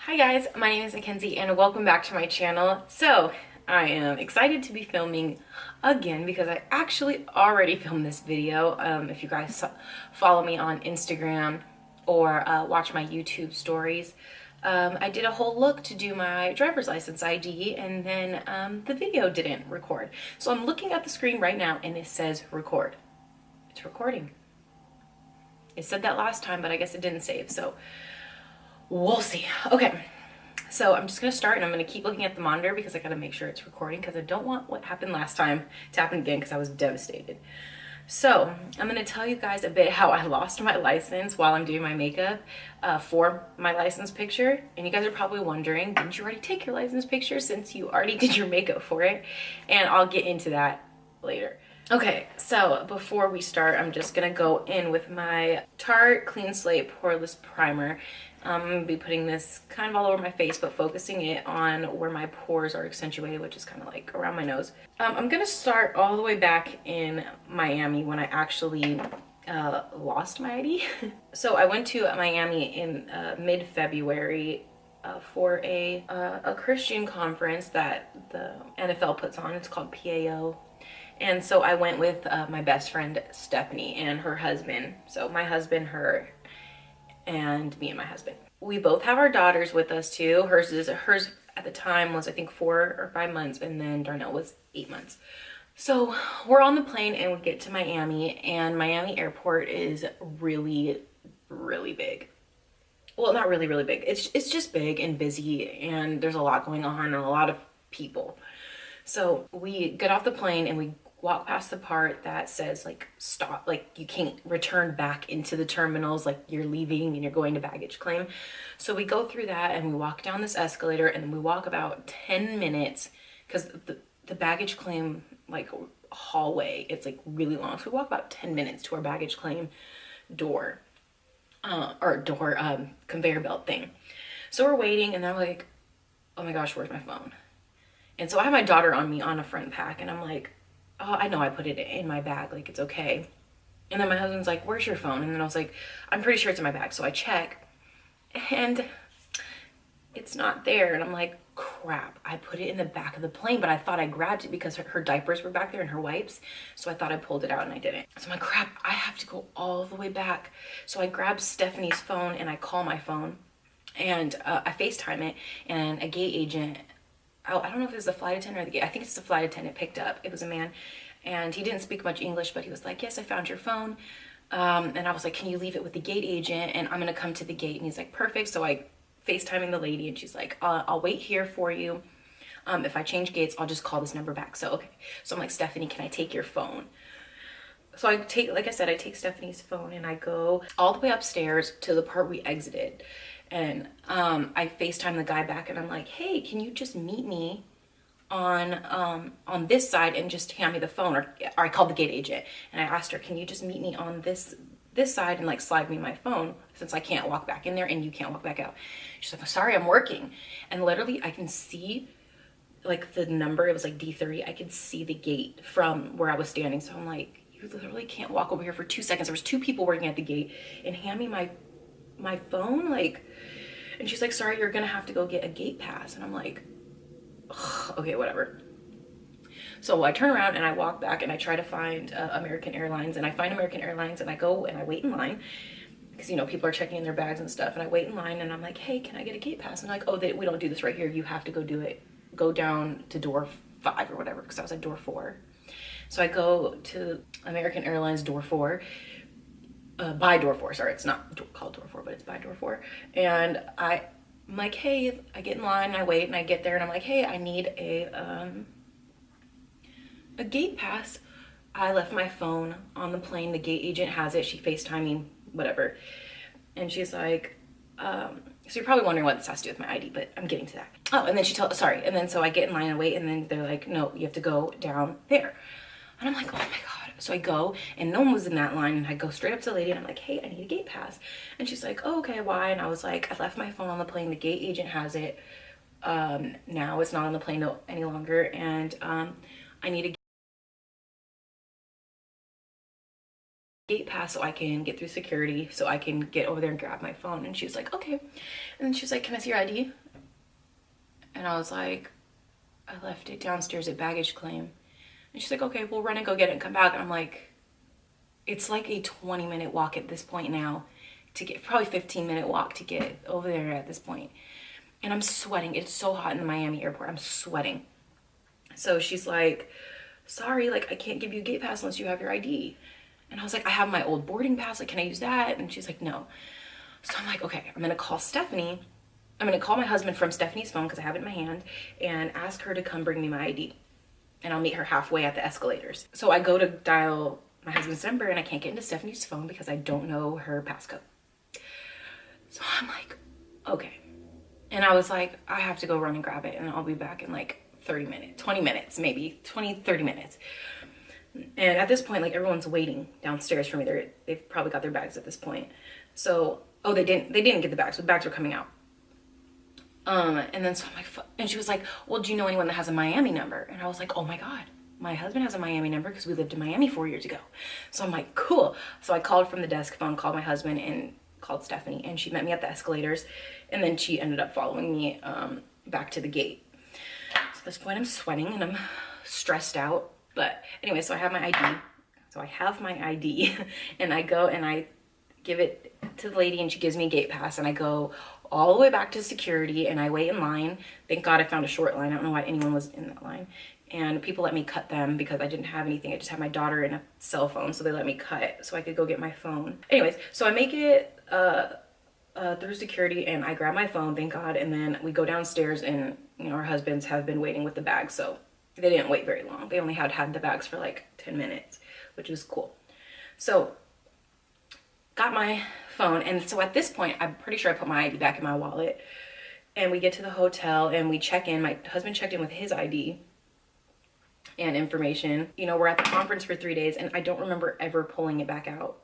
Hi guys, my name is Kenzie and welcome back to my channel. So I am excited to be filming again because I actually already filmed this video. If you guys follow me on Instagram or watch my YouTube stories, I did a whole look to do my driver's license ID and then the video didn't record. So I'm looking at the screen right now and it says record. It's recording. It said that last time, but I guess it didn't save. So we'll see. Okay, so I'm just gonna start and I'm gonna keep looking at the monitor because I gotta make sure it's recording because I don't want what happened last time to happen again because I was devastated. So I'm gonna tell you guys a bit how I lost my license while I'm doing my makeup for my license picture. And you guys are probably wondering, didn't you already take your license picture since you already did your makeup for it? And I'll get into that later. Okay, so before we start, I'm just gonna go in with my Tarte Clean Slate Poreless Primer. I'm gonna be putting this kind of all over my face, but focusing it on where my pores are accentuated, which is kind of like around my nose. I'm gonna start all the way back in Miami when I actually lost my ID. So I went to Miami in mid-February for a Christian conference that the NFL puts on. It's called PAO. And so I went with my best friend Stephanie and her husband. So my husband, her, and me and my husband. We both have our daughters with us too. Hers at the time was I think 4 or 5 months, and then Darnell was 8 months. So we're on the plane and we get to Miami, and Miami airport is really, really big. Well, not really, really big. It's just big and busy, and there's a lot going on and a lot of people. So we get off the plane and we walk past the part that says like stop, like you can't return back into the terminals, like you're leaving and you're going to baggage claim. So we go through that and we walk down this escalator and then we walk about 10 minutes because the baggage claim like hallway, it's like really long. So we walk about 10 minutes to our baggage claim door conveyor belt thing. So we're waiting and I'm like, oh my gosh, where's my phone? And so I have my daughter on me on a front pack and I'm like, oh, I know I put it in my bag, like it's okay. And then my husband's like, where's your phone? And then I was like, I'm pretty sure it's in my bag. So I check and it's not there. And I'm like, crap, I put it in the back of the plane, but I thought I grabbed it because her diapers were back there and her wipes. So I thought I pulled it out and I didn't. So I'm like, crap, I have to go all the way back. So I grab Stephanie's phone and I call my phone and I FaceTime it, and a gate agent, I don't know if it was the flight attendant or the gate, I think it's the flight attendant, picked up. It was a man and he didn't speak much English, but he was like, yes, I found your phone. And I was like, can you leave it with the gate agent and I'm gonna come to the gate? And he's like, perfect. So I FaceTiming the lady and she's like, I'll wait here for you. If I change gates, I'll just call this number back. So okay. So I'm like, Stephanie, can I take your phone? So I take, like I said, I take Stephanie's phone and I go all the way upstairs to the part we exited. And I FaceTime the guy back and I'm like, hey, can you just meet me on this side and just hand me the phone? Or I called the gate agent and I asked her, can you just meet me on this side and like slide me my phone since I can't walk back in there and you can't walk back out. She's like, sorry, I'm working. And literally I can see like the number, it was like D30. I could see the gate from where I was standing. So I'm like, you literally can't walk over here for 2 seconds. There was 2 people working at the gate and hand me my phone, like. And she's like, sorry, you're gonna have to go get a gate pass. And I'm like, okay, whatever. So I turn around and I walk back and I try to find American Airlines, and I find American Airlines and I go and I wait in line because, you know, people are checking in their bags and stuff, and I wait in line and I'm like, hey, can I get a gate pass? And they're like, oh, we don't do this right here. You have to go do it. Go down to door 5 or whatever, because I was at door 4. So I go to American Airlines door 4, by door 4, sorry, it's not called door 4, but it's by door 4. And I'm like, hey, I get in line and I wait and I get there and I'm like, hey, I need a gate pass. I left my phone on the plane. The gate agent has it. She FaceTimed me, whatever. And she's like, so you're probably wondering what this has to do with my ID, but I'm getting to that. Oh, and then sorry. And then so I get in line and wait, and then they're like, no, you have to go down there. And I'm like, oh my God. So I go and no one was in that line, and I go straight up to the lady and I'm like, hey, I need a gate pass. And she's like, oh, okay, why? And I was like, I left my phone on the plane. The gate agent has it. Now it's not on the plane any longer. And I need a gate pass so I can get through security, so I can get over there and grab my phone. And she was like, okay. And then she was like, can I see your ID? And I was like, I left it downstairs at baggage claim. And she's like, okay, we'll run and go get it and come back. And I'm like, it's like a 20-minute walk at this point now to get, probably 15-minute walk to get over there at this point. And I'm sweating. It's so hot in the Miami airport. I'm sweating. So she's like, sorry, like I can't give you a gate pass unless you have your ID. And I was like, I have my old boarding pass. Like, can I use that? And she's like, no. So I'm like, okay, I'm going to call Stephanie. I'm going to call my husband from Stephanie's phone because I have it in my hand and ask her to come bring me my ID. And I'll meet her halfway at the escalators. So I go to dial my husband's number and I can't get into Stephanie's phone because I don't know her passcode. So I'm like, okay. And I was like, I have to go run and grab it and I'll be back in like 30 minutes, 20 minutes, maybe 20, 30 minutes. And at this point, like everyone's waiting downstairs for me. They've probably got their bags at this point. So, oh, they didn't get the bags. So the bags were coming out. And then so I'm like, and she was like, well, do you know anyone that has a Miami number? And I was like, oh my God, my husband has a Miami number because we lived in Miami 4 years ago. So I'm like, cool. So I called from the desk phone, called my husband and called Stephanie, and she met me at the escalators. And then she ended up following me, back to the gate. So at this point I'm sweating and I'm stressed out. But anyway, so I have my ID. So I have my ID and I go and I give it to the lady and she gives me a gate pass and I go all the way back to security and I wait in line. Thank God I found a short line. I don't know why anyone was in that line. And people let me cut them because I didn't have anything. I just had my daughter and a cell phone, so they let me cut so I could go get my phone. Anyways, so I make it through security and I grab my phone, thank God. And then we go downstairs and, you know, our husbands have been waiting with the bags. So they didn't wait very long. They only had the bags for like 10 minutes, which was cool. So got my phone. And so at this point, I'm pretty sure I put my ID back in my wallet. And we get to the hotel and we check in. My husband checked in with his ID and information. You know, we're at the conference for 3 days and I don't remember ever pulling it back out.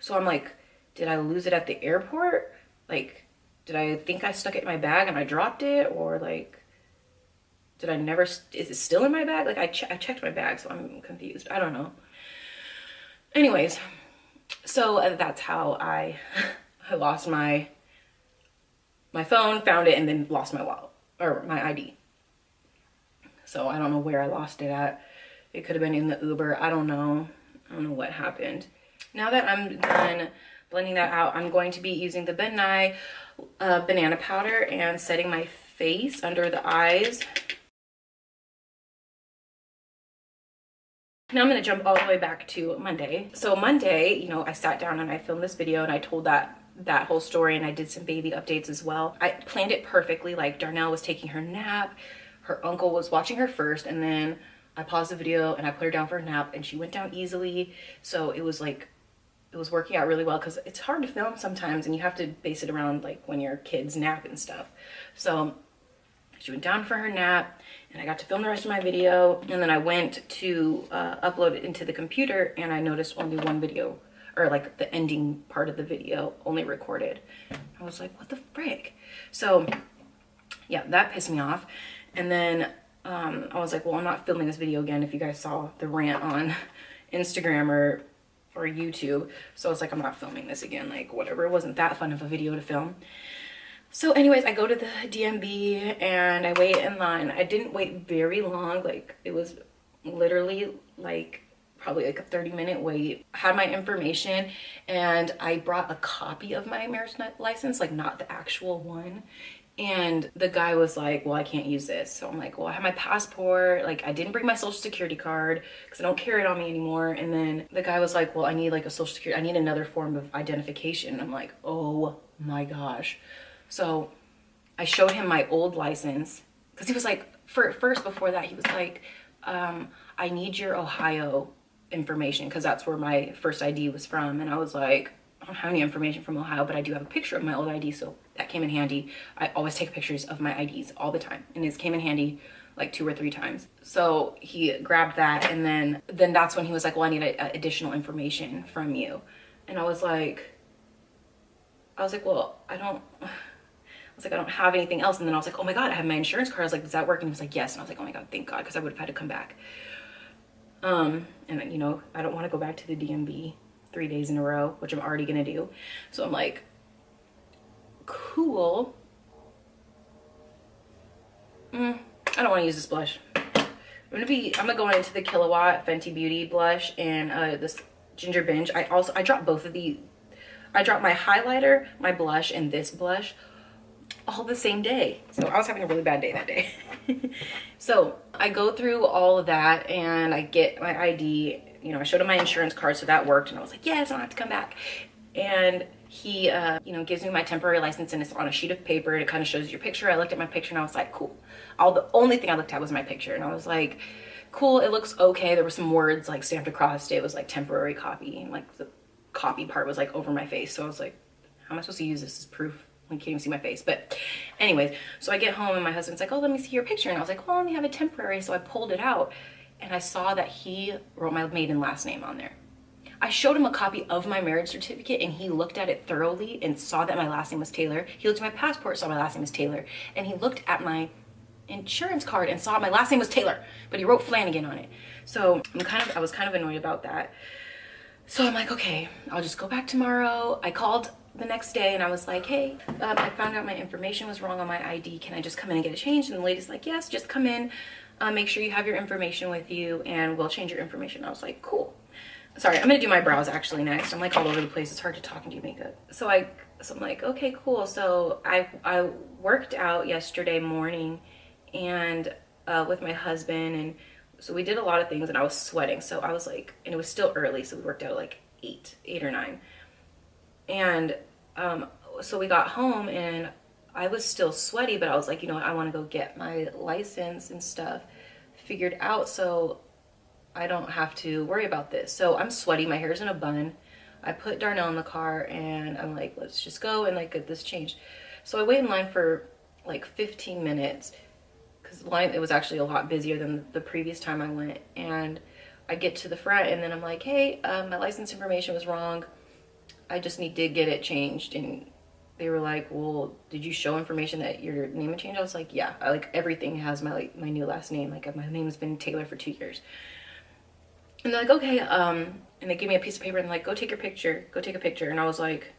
So I'm like, did I lose it at the airport? Like, did I think I stuck it in my bag and I dropped it? Or like, did I never, is it still in my bag? Like I checked my bag, so I'm confused. I don't know. Anyways, so that's how I lost my phone, found it, and then lost my wallet, or my ID. So I don't know where I lost it at. It could have been in the Uber. I don't know. I don't know what happened. Now that I'm done blending that out, I'm going to be using the Ben Nye banana powder and setting my face under the eyes. Now I'm going to jump all the way back to Monday. So Monday, you know, I sat down and I filmed this video and I told that whole story and I did some baby updates as well. I planned it perfectly. Like Darnell was taking her nap. Her uncle was watching her first, and then I paused the video and I put her down for a nap and she went down easily. So it was like, it was working out really well because it's hard to film sometimes and you have to base it around like when your kids nap and stuff. So she went down for her nap and I got to film the rest of my video, and then I went to upload it into the computer and I noticed only one video, or like the ending part of the video only recorded. I was like, what the frick? So yeah, that pissed me off. And then I was like, well, I'm not filming this video again. If you guys saw the rant on Instagram or YouTube. So I was like, I'm not filming this again, like whatever. It wasn't that fun of a video to film. So anyways, I go to the DMV and I wait in line. I didn't wait very long. Like it was literally like probably like a 30-minute wait. I had my information and I brought a copy of my marriage license, like not the actual one. And the guy was like, well, I can't use this. So I'm like, well, I have my passport. Like I didn't bring my social security card because I don't carry it on me anymore. And then the guy was like, well, I need like a social security. I need another form of identification. I'm like, oh my gosh. So I showed him my old license because he was like, first before that, he was like, I need your Ohio information because that's where my first ID was from. And I was like, I don't have any information from Ohio, but I do have a picture of my old ID, so that came in handy. I always take pictures of my IDs all the time, and it came in handy like 2 or 3 times. So he grabbed that, and then that's when he was like, well, I need additional information from you. And I was like, well, I don't have anything else. And then I was like, oh my God, I have my insurance card. I was like, does that work? And he was like, yes. And I was like, oh my God, thank God, because I would have had to come back. And you know, I don't want to go back to the DMV 3 days in a row, which I'm already gonna do. So I'm like, cool. I don't want to use this blush. I'm gonna go into the Kilowatt Fenty Beauty blush and this Ginger Binge. I dropped both of these. I dropped my highlighter, my blush, and this blush all the same day. So I was having a really bad day that day. So I go through all of that and I get my ID. You know, I showed him my insurance card, so that worked. And I was like, yes, I don't have to come back. And he, you know, gives me my temporary license, and it's on a sheet of paper. It kind of shows your picture. I looked at my picture and I was like, cool. The only thing I looked at was my picture, and I was like, cool, it looks okay. There were some words like stamped across it. It was like temporary copy, and like the copy part was like over my face. So I was like, how am I supposed to use this as proof? You can't even see my face. But anyways, so I get home and my husband's like, oh, let me see your picture. And I was like, well, let me have a temporary. So I pulled it out and I saw that he wrote my maiden last name on there. I showed him a copy of my marriage certificate and he looked at it thoroughly and saw that my last name was Taylor. He looked at my passport, saw my last name was Taylor. And he looked at my insurance card and saw my last name was Taylor, but he wrote Flanagan on it. So I was kind of annoyed about that. So I'm like, okay, I'll just go back tomorrow. I called the next day and I was like, hey, I found out my information was wrong on my ID. Can I just come in and get it changed? And the lady's like, yes, just come in. Make sure you have your information with you and we'll change your information. I was like, cool. Sorry, I'm gonna do my brows actually next. I'm like all over the place. It's hard to talk and do makeup. So I'm like, okay, cool. So I worked out yesterday morning and with my husband, and so we did a lot of things and I was sweating. So I was like, and it was still early, so we worked out at like 8 or 9. And so we got home and I was still sweaty, but I was like, you know what, I want to go get my license and stuff figured out so I don't have to worry about this. So I'm sweaty, my hair's in a bun. I put Darnell in the car and I'm like, let's just go and like get this changed. So I wait in line for like 15 minutes because the line, it was actually a lot busier than the previous time I went. And I get to the front and then I'm like, hey, my license information was wrong. I just need to get it changed. And they were like, well, did you show information that your name had changed? I was like, yeah, like everything has my new last name. Like my name has been Taylor for 2 years. And they're like, okay, and they gave me a piece of paper and like, go take your picture, go take a picture. And I was like,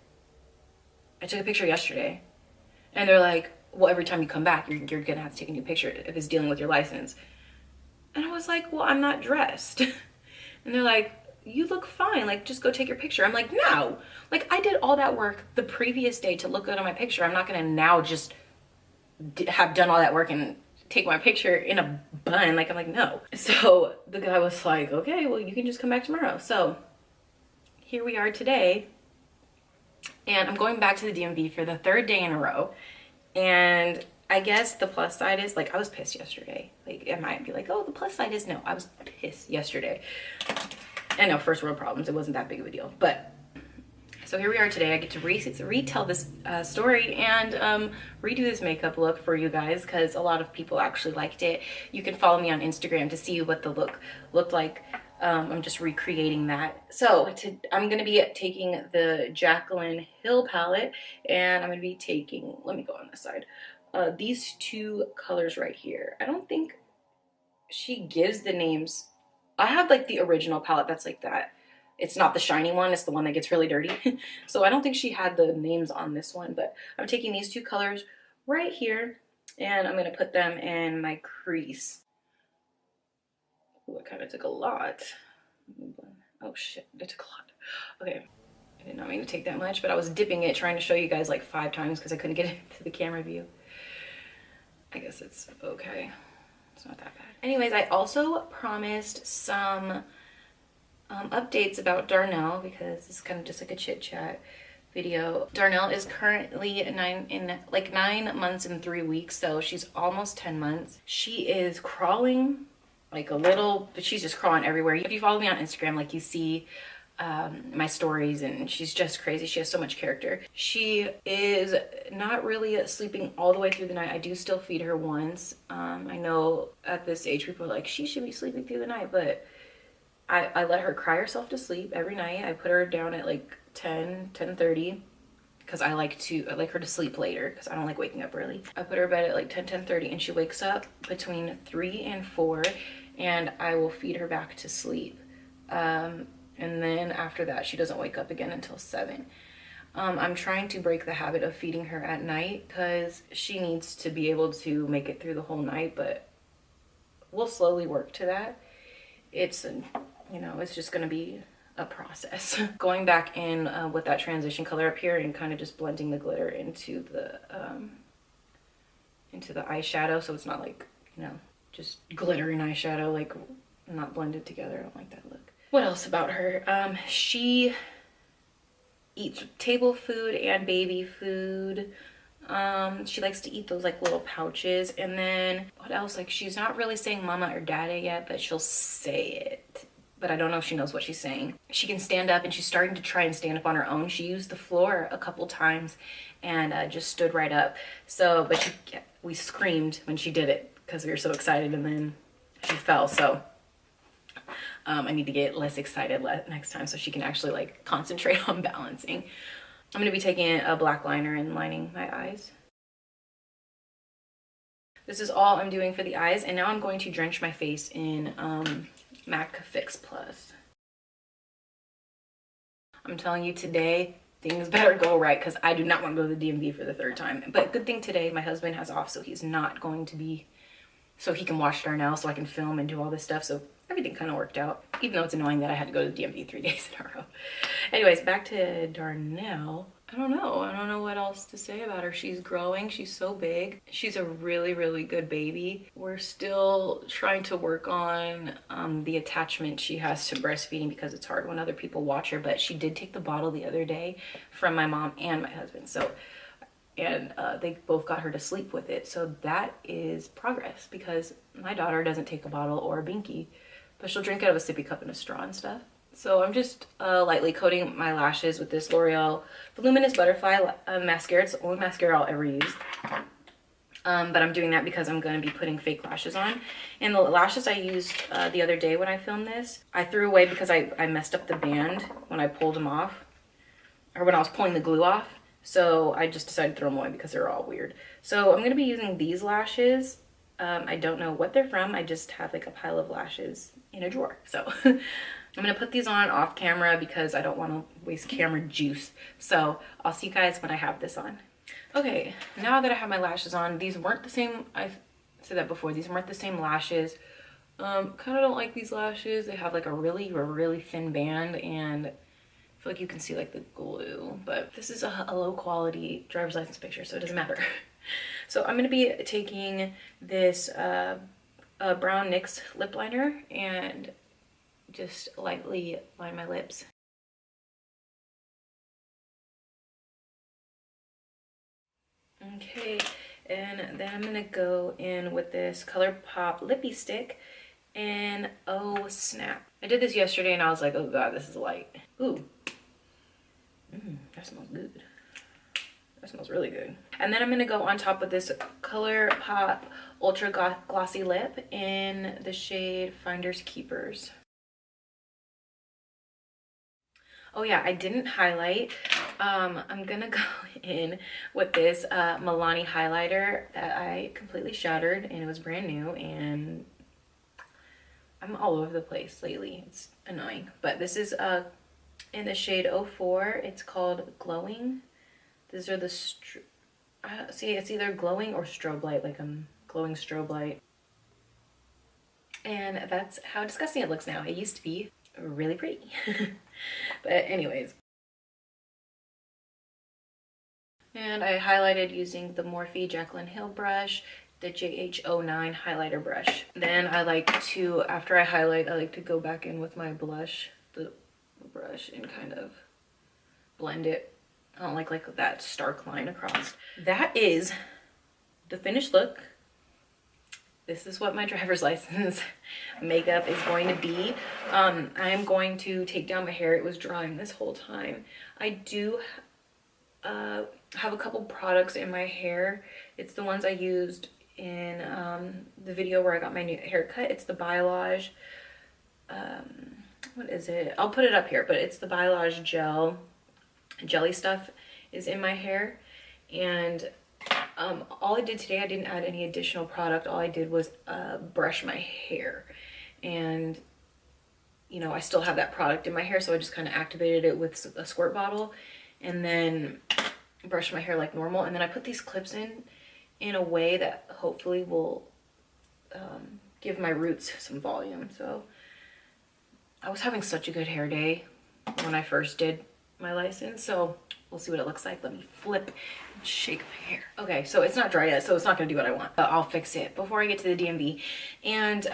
I took a picture yesterday. And they're like, well, every time you come back, you're gonna have to take a new picture if it's dealing with your license. And I was like, well, I'm not dressed. And they're like, you look fine, like just go take your picture. I'm like, no, like I did all that work the previous day to look good on my picture. I'm not gonna now just have done all that work and take my picture in a bun. Like, I'm like, no. So the guy was like, okay, well, you can just come back tomorrow. So here we are today, and I'm going back to the DMV for the 3rd day in a row. And I guess the plus side is, like, I was pissed yesterday. Like, it might be like, oh, the plus side is, no, I was pissed yesterday. And no, first world problems, it wasn't that big of a deal. But so here we are today. I get to retell this story and redo this makeup look for you guys because a lot of people actually liked it. You can follow me on Instagram to see what the look looked like. I'm just recreating that. So I'm going to be taking the Jaclyn Hill palette and I'm going to be taking, let me go on this side, these 2 colors right here. I don't think she gives the names. I have like the original palette that's like that. It's not the shiny one, it's the one that gets really dirty. So I don't think she had the names on this one, but I'm taking these 2 colors right here and I'm gonna put them in my crease. Ooh, it kind of took a lot. Oh shit, that took a lot. Okay, I did not mean to take that much, but I was dipping it, trying to show you guys like 5 times because I couldn't get it into the camera view. I guess it's okay. It's not that bad. Anyways, I also promised some updates about Darnell because it's kind of just like a chit chat video. Darnell is currently 9 months and 3 weeks, so she's almost 10 months. She is crawling like a little, but she's just crawling everywhere. If you follow me on Instagram, like you see my stories, and she's just crazy. She has so much character. She is not really sleeping all the way through the night. I do still feed her once. I know at this age people are like, she should be sleeping through the night, but I let her cry herself to sleep every night. I put her down at like 10:30 because I like her to sleep later because I don't like waking up early. I put her to bed at like 10:30 and she wakes up between 3 and 4 and I will feed her back to sleep. And and then after that she doesn't wake up again until 7. I'm trying to break the habit of feeding her at night because she needs to be able to make it through the whole night, but we'll slowly work to that. It's it's just gonna be a process. Going back in with that transition color up here and kind of just blending the glitter into the eyeshadow, so it's not like, just glittering eyeshadow, like not blended together. I don't like that look. What else about her? She eats table food and baby food. She likes to eat those like little pouches. And then what else? Like, she's not really saying mama or dada yet, but she'll say it. But I don't know if she knows what she's saying. She can stand up, and she's starting to try and stand up on her own. She used the floor a couple times and just stood right up. So, but we screamed when she did it because we were so excited, and then she fell. So I need to get less excited next time so she can actually like concentrate on balancing. I'm going to be taking a black liner and lining my eyes. This is all I'm doing for the eyes, and now I'm going to drench my face in MAC Fix Plus. I'm telling you, today things better go right because I do not want to go to the DMV for the 3rd time. But good thing today my husband has off, so he's not going to be, so he can wash Darnell, so I can film and do all this stuff. So everything kind of worked out, even though it's annoying that I had to go to the DMV 3 days in a row. Anyways, back to Darnell. I don't know what else to say about her. She's growing. She's so big. She's a really, really good baby. We're still trying to work on the attachment she has to breastfeeding because it's hard when other people watch her. But she did take the bottle the other day from my mom and my husband. So, and they both got her to sleep with it. So that is progress because my daughter doesn't take a bottle or a binky, but she'll drink out of a sippy cup and a straw and stuff. So I'm just lightly coating my lashes with this L'Oreal Voluminous Butterfly mascara. It's the only mascara I'll ever use. But I'm doing that because I'm going to be putting fake lashes on. And the lashes I used the other day when I filmed this, I threw away because I messed up the band when I pulled them off. Or when I was pulling the glue off. So I just decided to throw them away because they're all weird. So I'm going to be using these lashes. I don't know what they're from. I just have like a pile of lashes in a drawer. So I'm going to put these on off camera because I don't want to waste camera juice. So I'll see you guys when I have this on. Okay, now that I have my lashes on, these weren't the same. I've said that before. These weren't the same lashes. Kind of don't like these lashes. They have like a really thin band, and I feel like you can see like the glue. But this is a low quality driver's license picture, so it doesn't matter. So I'm going to be taking this brown NYX lip liner and just lightly line my lips. Okay, and then I'm gonna go in with this ColourPop lippy stick, and oh snap, I did this yesterday and I was like, oh god, this is light. Ooh, that smells good. That smells really good. And then I'm gonna go on top with this ColourPop ultra glossy lip in the shade Finders Keepers. Oh yeah, I didn't highlight. I'm gonna go in with this Milani highlighter that I completely shattered, and it was brand new, and I'm all over the place lately. It's annoying. But this is in the shade 04. It's called Glowing. These are the see, it's either glowing or strobe light, like glowing strobe light. And that's how disgusting it looks now. It used to be really pretty. But anyways, and I highlighted using the Morphe Jaclyn Hill brush, the JH09 highlighter brush. Then I like to, after I highlight, I like to go back in with my blush, the brush, and kind of blend it. I don't like that stark line across. That is the finished look. This is what my driver's license makeup is going to be. I'm going to take down my hair. It was drying this whole time. I do have a couple products in my hair. It's the ones I used in the video where I got my new haircut. It's the Biolage, what is it? I'll put it up here, but it's the Biolage jelly stuff is in my hair. And all I did today, I didn't add any additional product. All I did was brush my hair. And you know, I still have that product in my hair, so I just kind of activated it with a squirt bottle and then brushed my hair like normal. And then I put these clips in a way that hopefully will give my roots some volume. So I was having such a good hair day when I first did my license, so we'll see what it looks like. Let me flip and shake my hair. Okay, so it's not dry yet, so it's not gonna do what I want, but I'll fix it before I get to the DMV. And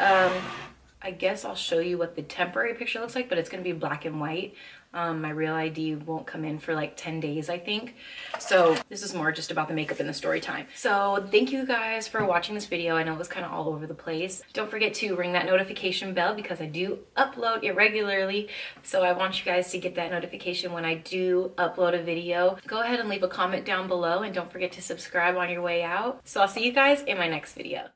I guess I'll show you what the temporary picture looks like, but it's gonna be black and white. My real ID won't come in for like 10 days, I think. So this is more just about the makeup and the story time. So thank you guys for watching this video. I know it was kind of all over the place. Don't forget to ring that notification bell because I do upload irregularly. So I want you guys to get that notification when I do upload a video. Go ahead and leave a comment down below and don't forget to subscribe on your way out. So I'll see you guys in my next video.